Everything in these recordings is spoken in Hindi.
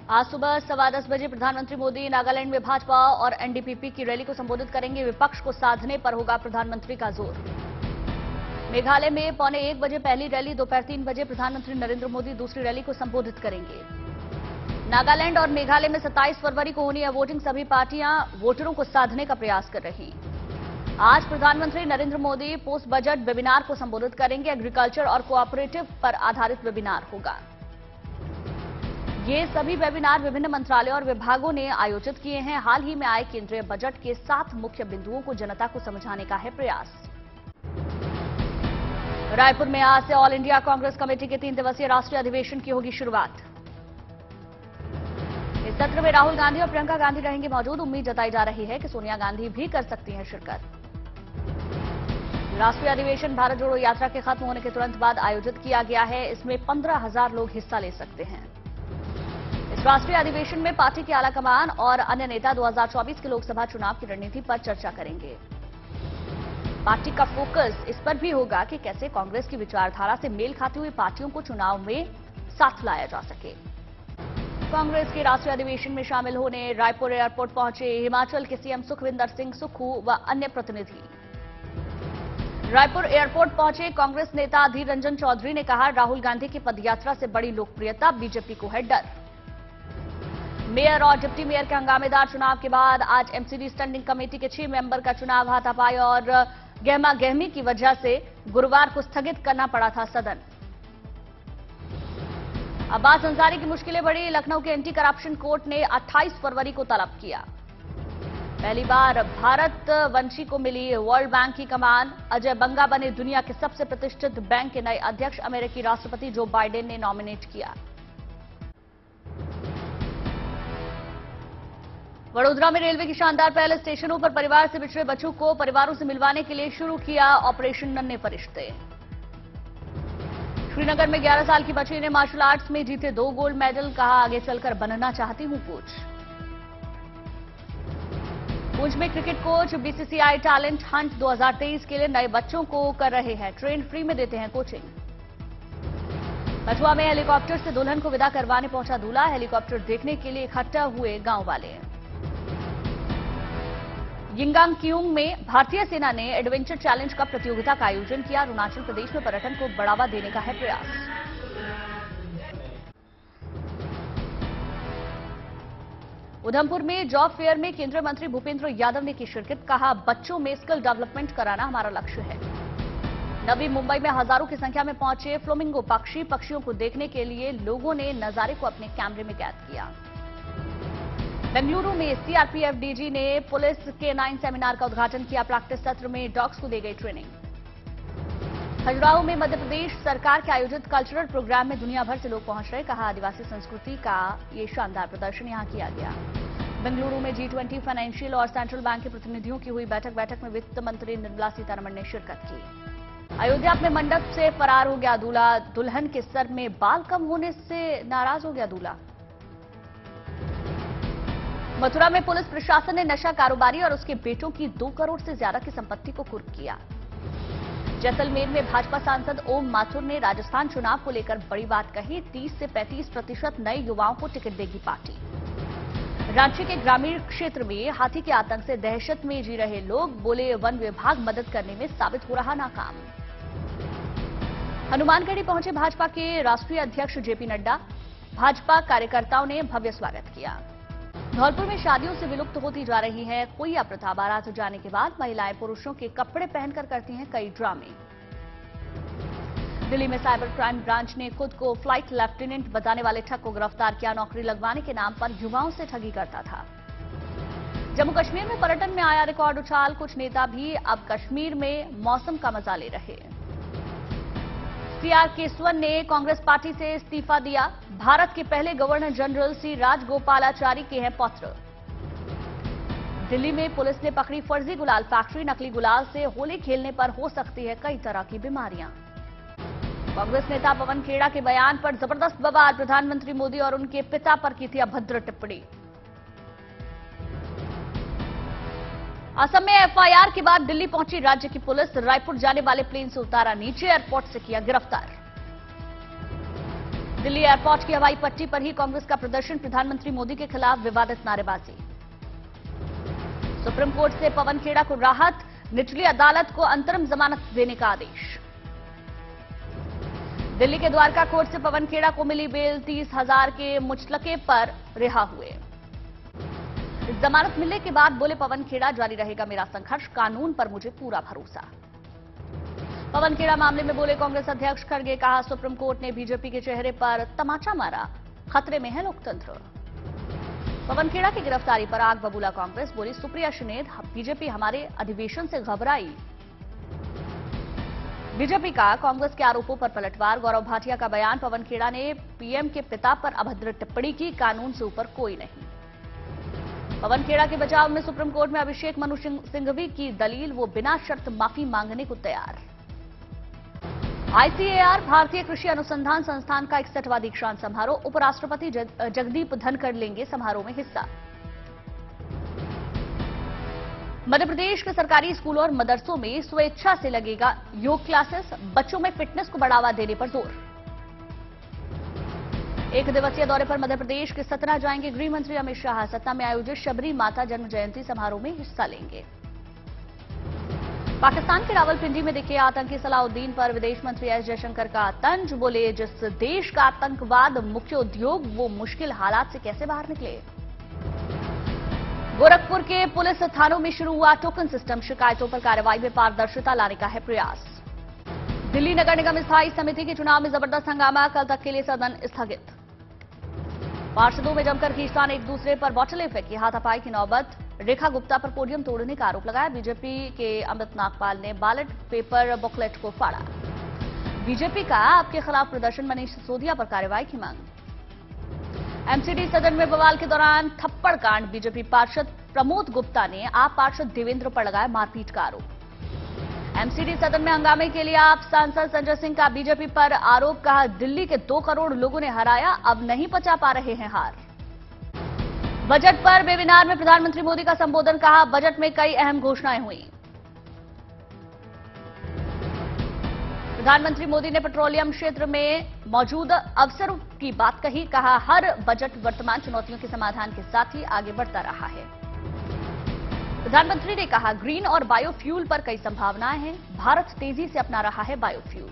आज सुबह 10:15 बजे प्रधानमंत्री मोदी नागालैंड में भाजपा और एनडीपीपी की रैली को संबोधित करेंगे। विपक्ष को साधने पर होगा प्रधानमंत्री का जोर। मेघालय में 12:45 बजे पहली रैली, दोपहर 3 बजे प्रधानमंत्री नरेंद्र मोदी दूसरी रैली को संबोधित करेंगे। नागालैंड और मेघालय में 27 फरवरी को होनी है वोटिंग। सभी पार्टियां वोटरों को साधने का प्रयास कर रही। आज प्रधानमंत्री Narendra Modi post budget webinar को संबोधित करेंगे। एग्रीकल्चर और कोऑपरेटिव पर आधारित वेबिनार होगा। ये सभी वेबिनार विभिन्न मंत्रालयों और विभागों ने आयोजित किए हैं। हाल ही में आए केंद्रीय बजट के 7 मुख्य बिंदुओं को जनता को समझाने का है प्रयास। रायपुर में आज से ऑल इंडिया कांग्रेस कमेटी के 3 दिवसीय राष्ट्रीय अधिवेशन की होगी शुरुआत। इस सत्र में राहुल गांधी और प्रियंका गांधी रहेंगे मौजूद। उम्मीद जताई जा रही है कि सोनिया गांधी भी कर सकती हैं शिरकत। राष्ट्रीय अधिवेशन भारत जोड़ो यात्रा के खत्म होने के तुरंत बाद आयोजित किया गया है। इसमें 15,000 लोग हिस्सा ले सकते हैं। इस राष्ट्रीय अधिवेशन में पार्टी के आलाकमान और अन्य नेता 2024 के लोकसभा चुनाव की रणनीति पर चर्चा करेंगे। पार्टी का फोकस इस पर भी होगा कि कैसे कांग्रेस की विचारधारा से मेल खाती हुई पार्टियों को चुनाव में साथ लाया जा सके। कांग्रेस के राष्ट्रीय अधिवेशन में शामिल होने रायपुर एयरपोर्ट पहुंचे हिमाचल के सीएम सुखविंदर सिंह सुक्खू व अन्य प्रतिनिधि। रायपुर एयरपोर्ट पहुंचे कांग्रेस नेता अधीर रंजन चौधरी ने कहा, राहुल गांधी की पदयात्रा से बड़ी लोकप्रियता, बीजेपी को है डर। मेयर और डिप्टी मेयर के हंगामेदार चुनाव के बाद आज एमसीडी स्टैंडिंग कमेटी के 6 मेंबर का चुनाव हाथापाई और गहमा गहमी की वजह से गुरुवार को स्थगित करना पड़ा था सदन। अब्बास अंसारी की मुश्किलें बढ़ी। लखनऊ के एंटी करप्शन कोर्ट ने 28 फरवरी को तलब किया। पहली बार भारत वंशी को मिली वर्ल्ड बैंक की कमान। अजय बंगा बने दुनिया के सबसे प्रतिष्ठित बैंक के नए अध्यक्ष। अमेरिकी राष्ट्रपति जो बाइडेन ने नॉमिनेट किया। वडोदरा में रेलवे की शानदार पहल। स्टेशनों पर परिवार से बिछड़े बच्चों को परिवारों से मिलवाने के लिए शुरू किया ऑपरेशन नन्हे फरिश्ते। श्रीनगर में 11 साल की बच्ची ने मार्शल आर्ट्स में जीते 2 गोल्ड मेडल। कहा, आगे चलकर बनना चाहती हूं कोच। पुंछ में cricket coach BCCI talent Hunt 2023 के लिए नए बच्चों को कर रहे हैं ट्रेन। फ्री में देते हैं कोचिंग। कठुआ में हेलीकॉप्टर से दुल्हन को विदा करवाने पहुंचा दूल्हा। हेलीकॉप्टर देखने के लिए इकट्ठा हुए गांव वाले। यिंगांग क्यूंग में भारतीय सेना ने एडवेंचर चैलेंज का प्रतियोगिता का आयोजन किया। अरुणाचल प्रदेश में पर्यटन को बढ़ावा देने का है प्रयास। उधमपुर में जॉब फेयर में केंद्रीय मंत्री भूपेंद्र यादव ने की शिरकत। कहा, बच्चों में स्किल डेवलपमेंट कराना हमारा लक्ष्य है। नवी मुंबई में हजारों की संख्या में पहुंचे फ्लोमिंगो पक्षी। पक्षियों को देखने के लिए लोगों ने नजारे को अपने कैमरे में कैद किया। बेंगलुरु में सीआरपीएफ डीजी ने पुलिस के 9 सेमिनार का उद्घाटन किया। प्रैक्टिस सत्र में डॉग्स को दी गई ट्रेनिंग। खजुराहो में मध्य प्रदेश सरकार के आयोजित कल्चरल प्रोग्राम में दुनिया भर से लोग पहुंच रहे। कहा, आदिवासी संस्कृति का ये शानदार प्रदर्शन यहां किया गया। बेंगलुरु में G20 फाइनेंशियल और सेंट्रल बैंक के प्रतिनिधियों की हुई बैठक में वित्त मंत्री निर्मला सीतारमण ने शिरकत की। अयोध्या में मंडप से फरार हो गया दूल्हा। दुल्हन के सर में बाल कम होने से नाराज हो गया दूल्हा। मथुरा में पुलिस प्रशासन ने नशा कारोबारी और उसके बेटों की 2 करोड़ से ज्यादा की संपत्ति को कुर्क किया। जैसलमेर में भाजपा सांसद ओम माथुर ने राजस्थान चुनाव को लेकर बड़ी बात कही। 30 से 35% नए युवाओं को टिकट देगी पार्टी। रांची के ग्रामीण क्षेत्र में हाथी के आतंक से दहशत में जी रहे लोग बोले, वन विभाग मदद करने में साबित हो रहा नाकाम। हनुमानगढ़ी पहुंचे भाजपा के राष्ट्रीय अध्यक्ष जेपी नड्डा। भाजपा कार्यकर्ताओं ने भव्य स्वागत किया। धौलपुर में शादियों से विलुप्त होती जा रही है कोइया प्रथा। बारात जाने के बाद महिलाएं पुरुषों के कपड़े पहनकर करती हैं कई ड्रामे। दिल्ली में साइबर क्राइम ब्रांच ने खुद को फ्लाइट लेफ्टिनेंट बताने वाले ठग को गिरफ्तार किया। नौकरी लगवाने के नाम पर युवाओं से ठगी करता था। जम्मू कश्मीर में पर्यटन में आया रिकॉर्ड उछाल। कुछ नेता भी अब कश्मीर में मौसम का मजा ले रहे। सीआर केसवन ने कांग्रेस पार्टी से इस्तीफा दिया। भारत के पहले गवर्नर जनरल सी राजगोपालाचारी के हैं पौत्र। दिल्ली में पुलिस ने पकड़ी फर्जी गुलाल फैक्ट्री। नकली गुलाल से होली खेलने पर हो सकती है कई तरह की बीमारियां। कांग्रेस नेता पवन खेड़ा के बयान पर जबरदस्त बवाल। प्रधानमंत्री मोदी और उनके पिता पर की थी अभद्र टिप्पणी। असम में एफआईआर के बाद दिल्ली पहुंची राज्य की पुलिस। रायपुर जाने वाले प्लेन से उतारा नीचे। एयरपोर्ट से किया गिरफ्तार। दिल्ली एयरपोर्ट की हवाई पट्टी पर ही कांग्रेस का प्रदर्शन, प्रधानमंत्री मोदी के खिलाफ विवादित नारेबाजी। सुप्रीम कोर्ट से पवन खेड़ा को राहत, निचली अदालत को अंतरिम जमानत देने का आदेश। दिल्ली के द्वारका कोर्ट से पवन खेड़ा को मिली बेल, 30,000 के मुचलके पर रिहा हुए। जमानत मिलने के बाद बोले पवन खेड़ा, जारी रहेगा मेरा संघर्ष, कानून पर मुझे पूरा भरोसा। पवन खेड़ा मामले में बोले कांग्रेस अध्यक्ष खड़गे, कहा सुप्रीम कोर्ट ने बीजेपी के चेहरे पर तमाचा मारा, खतरे में है लोकतंत्र। पवन खेड़ा की गिरफ्तारी पर आग बबूला कांग्रेस, बोली सुप्रिया शिनेद, बीजेपी हमारे अधिवेशन से घबराई। बीजेपी का कांग्रेस के आरोपों पर पलटवार, गौरव भाटिया का बयान, पवन खेड़ा ने पीएम के पिता पर अभद्र टिप्पणी की, कानून से ऊपर कोई नहीं। पवन खेड़ा के बचाव में सुप्रीम कोर्ट में अभिषेक मनु सिंघवी की दलील, वो बिना शर्त माफी मांगने को तैयार। आईसीएआर भारतीय कृषि अनुसंधान संस्थान का 61वां दीक्षांत समारोह, उपराष्ट्रपति जगदीप धनखड़ लेंगे समारोह में हिस्सा। मध्य प्रदेश के सरकारी स्कूलों और मदरसों में स्वेच्छा से लगेगा योग क्लासेस, बच्चों में फिटनेस को बढ़ावा देने पर जोर। एक दिवसीय दौरे पर मध्य प्रदेश के सतना जाएंगे गृह मंत्री अमित शाह, सतना में आयोजित शबरी माता जन्म जयंती समारोह में हिस्सा लेंगे। पाकिस्तान के रावलपिंडी में दिखे आतंकी सलाउद्दीन पर विदेश मंत्री एस जयशंकर का तंज, बोले जिस देश का आतंकवाद मुख्य उद्योग, वो मुश्किल हालात से कैसे बाहर निकले। गोरखपुर के पुलिस थानों में शुरू हुआ टोकन सिस्टम, शिकायतों पर कार्रवाई में पारदर्शिता लाने का है प्रयास। दिल्ली नगर निगम स्थायी समिति के चुनाव में जबरदस्त हंगामा, कल तक के लिए सदन स्थगित। पार्षदों में जमकर खींचतान, एक दूसरे पर बॉटलें फेंकी, हाथापाई की नौबत, रेखा गुप्ता पर पोडियम तोड़ने का आरोप लगाया। बीजेपी के अमित नागपाल ने बैलेट पेपर बुकलेट को फाड़ा। बीजेपी का आपके खिलाफ प्रदर्शन, मनीष सिसोदिया पर कार्रवाई की मांग। एमसीडी सदन में बवाल के दौरान थप्पड़ कांड, बीजेपी पार्षद प्रमोद गुप्ता ने आप पार्षद देवेंद्र पर लगाया मारपीट का आरोप। एमसीडी सदन में हंगामे के लिए आप सांसद संजय सिंह का बीजेपी पर आरोप, कहा दिल्ली के 2 करोड़ लोगों ने हराया, अब नहीं पचा पा रहे हैं हार। बजट पर वेबिनार में प्रधानमंत्री मोदी का संबोधन, कहा बजट में कई अहम घोषणाएं हुई। प्रधानमंत्री मोदी ने पेट्रोलियम क्षेत्र में मौजूद अवसरों की बात कही, कहा हर बजट वर्तमान चुनौतियों के समाधान के साथ ही आगे बढ़ता रहा है। प्रधानमंत्री ने कहा ग्रीन और बायोफ्यूल पर कई संभावनाएं हैं, भारत तेजी से अपना रहा है बायोफ्यूल।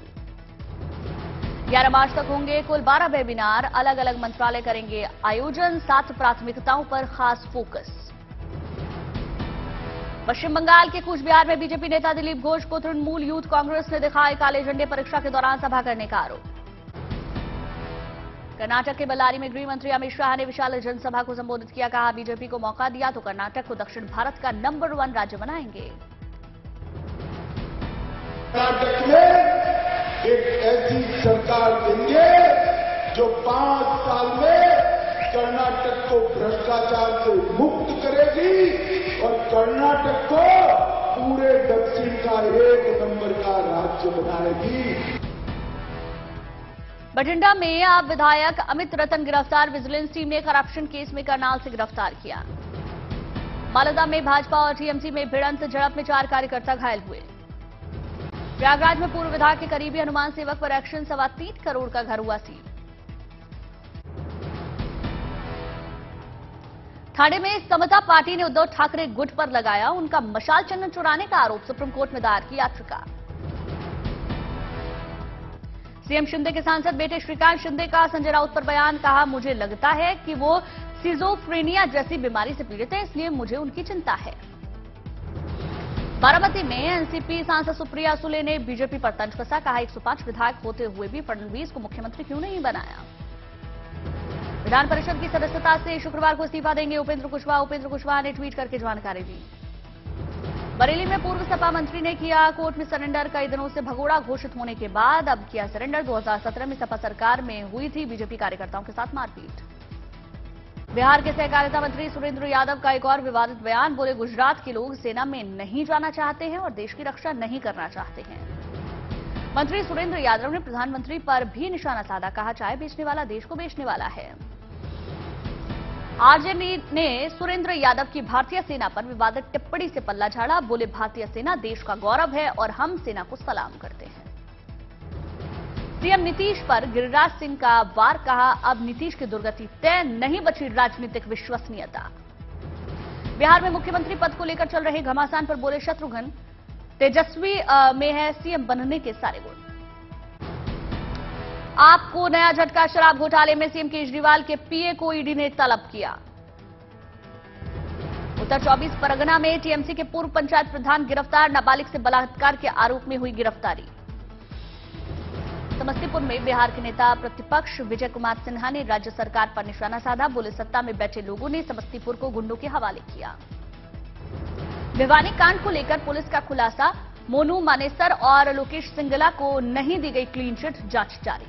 11 मार्च तक होंगे कुल 12 वेबिनार, अलग अलग मंत्रालय करेंगे आयोजन, 7 प्राथमिकताओं पर खास फोकस। पश्चिम बंगाल के कूच बिहार में बीजेपी नेता दिलीप घोष को तृणमूल यूथ कांग्रेस ने दिखाए काले झंडे, परीक्षा के दौरान सभा करने का आरोप। कर्नाटक के बल्लारी में गृह मंत्री अमित शाह ने विशाल जनसभा को संबोधित किया, कहा बीजेपी को मौका दिया तो कर्नाटक को दक्षिण भारत का नंबर 1 राज्य बनाएंगे। कर्नाटक में एक ऐसी सरकार देंगे जो 5 साल में कर्नाटक को भ्रष्टाचार से मुक्त करेगी और कर्नाटक को पूरे दक्षिण का 1 नंबर का राज्य बनाएगी। बठिंडा में आप विधायक अमित रतन गिरफ्तार, विजिलेंस टीम ने करप्शन केस में करनाल से गिरफ्तार किया। मालदा में भाजपा और टीएमसी में भिड़ंत, झड़प में 4 कार्यकर्ता घायल हुए। प्रयागराज में पूर्व विधायक के करीबी हनुमान सेवक पर एक्शन, 3.25 करोड़ का घर हुआ सील। ठाणे में समता पार्टी ने उद्धव ठाकरे गुट पर लगाया उनका मशाल चिन्ह चुराने का आरोप, सुप्रीम कोर्ट में दायर की याचिका। सीएम शिंदे के सांसद बेटे श्रीकांत शिंदे का संजय राउत पर बयान, कहा मुझे लगता है कि वो सिजोफ्रेनिया जैसी बीमारी से पीड़ित है, इसलिए मुझे उनकी चिंता है। बारामती में एनसीपी सांसद सुप्रिया सुले ने बीजेपी पर तंज कसा, कहा 105 विधायक होते हुए भी फडणवीस को मुख्यमंत्री क्यों नहीं बनाया। विधान परिषद की सदस्यता से शुक्रवार को इस्तीफा देंगे उपेंद्र कुशवाहा ने ट्वीट करके जानकारी दी। बरेली में पूर्व सपा मंत्री ने किया कोर्ट में सरेंडर, कई दिनों से भगोड़ा घोषित होने के बाद अब किया सरेंडर। 2017 में सपा सरकार में हुई थी बीजेपी कार्यकर्ताओं के साथ मारपीट। बिहार के सहकारिता मंत्री सुरेंद्र यादव का एक और विवादित बयान, बोले गुजरात के लोग सेना में नहीं जाना चाहते हैं और देश की रक्षा नहीं करना चाहते हैं। मंत्री सुरेंद्र यादव ने प्रधानमंत्री पर भी निशाना साधा, कहा चाय बेचने वाला देश को बेचने वाला है। आरजेडी ने सुरेंद्र यादव की भारतीय सेना पर विवादित टिप्पणी से पल्ला झाड़ा, बोले भारतीय सेना देश का गौरव है और हम सेना को सलाम करते हैं। सीएम नीतीश पर गिरिराज सिंह का वार, कहा अब नीतीश की दुर्गति तय, नहीं बची राजनीतिक विश्वसनीयता। बिहार में मुख्यमंत्री पद को लेकर चल रहे घमासान पर बोले शत्रुघ्न, तेजस्वी में है सीएम बनने के सारे गुण। आपको नया झटका, शराब घोटाले में सीएम केजरीवाल के पीए को ईडी ने तलब किया। उत्तर 24 परगना में टीएमसी के पूर्व पंचायत प्रधान गिरफ्तार, नाबालिग से बलात्कार के आरोप में हुई गिरफ्तारी। समस्तीपुर में बिहार के नेता प्रतिपक्ष विजय कुमार सिन्हा ने राज्य सरकार पर निशाना साधा, बोले सत्ता में बैठे लोगों ने समस्तीपुर को गुंडों के हवाले किया। भिवानी कांड को लेकर पुलिस का खुलासा, मोनू मानेसर और लोकेश सिंगला को नहीं दी गई क्लीन चिट, जांच जारी।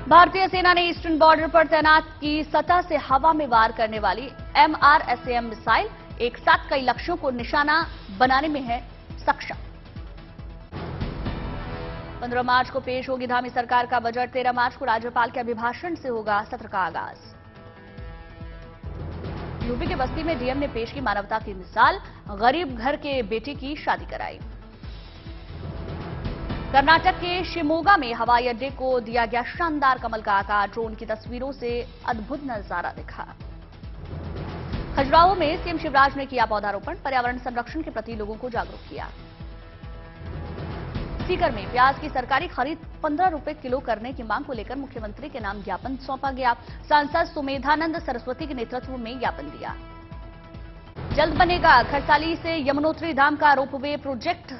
भारतीय सेना ने ईस्टर्न बॉर्डर पर तैनात की सतह से हवा में वार करने वाली MRSAM मिसाइल, एक साथ कई लक्ष्यों को निशाना बनाने में है सक्षम। 15 मार्च को पेश होगी धामी सरकार का बजट, 13 मार्च को राज्यपाल के अभिभाषण से होगा सत्र का आगाज। यूपी के बस्ती में डीएम ने पेश की मानवता की मिसाल, गरीब घर के बेटे की शादी कराई। कर्नाटक के शिमोगा में हवाई अड्डे को दिया गया शानदार कमल का आकार, ड्रोन की तस्वीरों से अद्भुत नजारा दिखा। खजुराहो में सीएम शिवराज ने किया पौधारोपण, पर्यावरण संरक्षण के प्रति लोगों को जागरूक किया। सीकर में प्याज की सरकारी खरीद 15 रुपए किलो करने की मांग को लेकर मुख्यमंत्री के नाम ज्ञापन सौंपा गया। सांसद सुमेधानंद सरस्वती के नेतृत्व में ज्ञापन दिया। जल्द बनेगा खरसाली से यमुनोत्री धाम का रोपवे प्रोजेक्ट,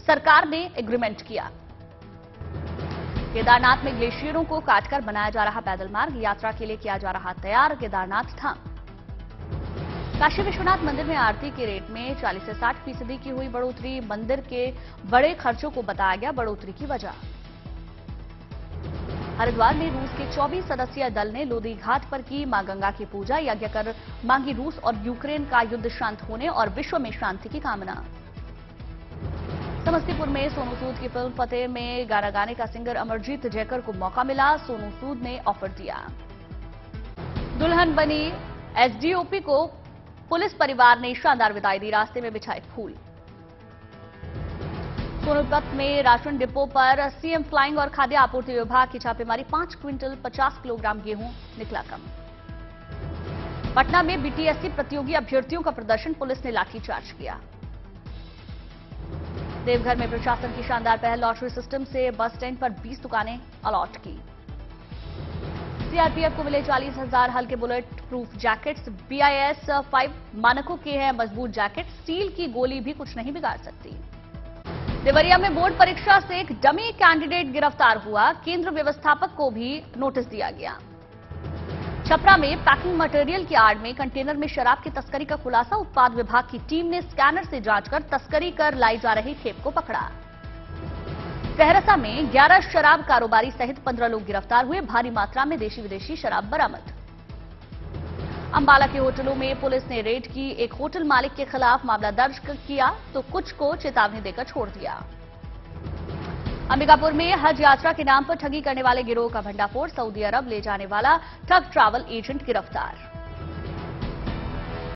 सरकार ने एग्रीमेंट किया। केदारनाथ में ग्लेशियरों को काटकर बनाया जा रहा पैदल मार्ग, यात्रा के लिए किया जा रहा तैयार केदारनाथ धाम। काशी विश्वनाथ मंदिर में आरती के रेट में 40 से 60% की हुई बढ़ोतरी, मंदिर के बड़े खर्चों को बताया गया बढ़ोतरी की वजह। हरिद्वार में रूस के 24 सदस्यीय दल ने लोधी घाट पर की मां गंगा की पूजा, यज्ञ कर मांगी रूस और यूक्रेन का युद्ध शांत होने और विश्व में शांति की कामना। समस्तीपुर में सोनू सूद की फिल्म फतेह में गाना गाने का सिंगर अमरजीत जयकर को मौका मिला, सोनू सूद ने ऑफर दिया। दुल्हन बनी एसडीओपी को पुलिस परिवार ने शानदार विदाई दी, रास्ते में बिछाए फूल। सोनीपत में राशन डिपो पर सीएम फ्लाइंग और खाद्य आपूर्ति विभाग की छापेमारी, 5 क्विंटल 50 किलोग्राम गेहूं निकला कम। पटना में बीटीएससी प्रतियोगी अभ्यर्थियों का प्रदर्शन, पुलिस ने लाठीचार्ज किया। देवघर में प्रशासन की शानदार पहल, लॉटरी सिस्टम से बस स्टैंड पर 20 दुकानें अलॉट की। सीआरपीएफ को मिले 40,000 हल्के बुलेट प्रूफ जैकेट्स, BIS 5 मानकों के हैं मजबूत जैकेट, स्टील की गोली भी कुछ नहीं बिगाड़ सकती। देवरिया में बोर्ड परीक्षा से एक डमी कैंडिडेट गिरफ्तार हुआ, केंद्र व्यवस्थापक को भी नोटिस दिया गया। छपरा में पैकिंग मटेरियल की आड़ में कंटेनर में शराब की तस्करी का खुलासा, उत्पाद विभाग की टीम ने स्कैनर से जांच कर तस्करी कर लाई जा रही खेप को पकड़ा। सहरसा में 11 शराब कारोबारी सहित 15 लोग गिरफ्तार हुए, भारी मात्रा में देशी विदेशी शराब बरामद। अंबाला के होटलों में पुलिस ने रेड की, एक होटल मालिक के खिलाफ मामला दर्ज किया तो कुछ को चेतावनी देकर छोड़ दिया। अंबिकापुर में हज यात्रा के नाम पर ठगी करने वाले गिरोह का भंडाफोड़, सऊदी अरब ले जाने वाला ठग ट्रैवल एजेंट गिरफ्तार।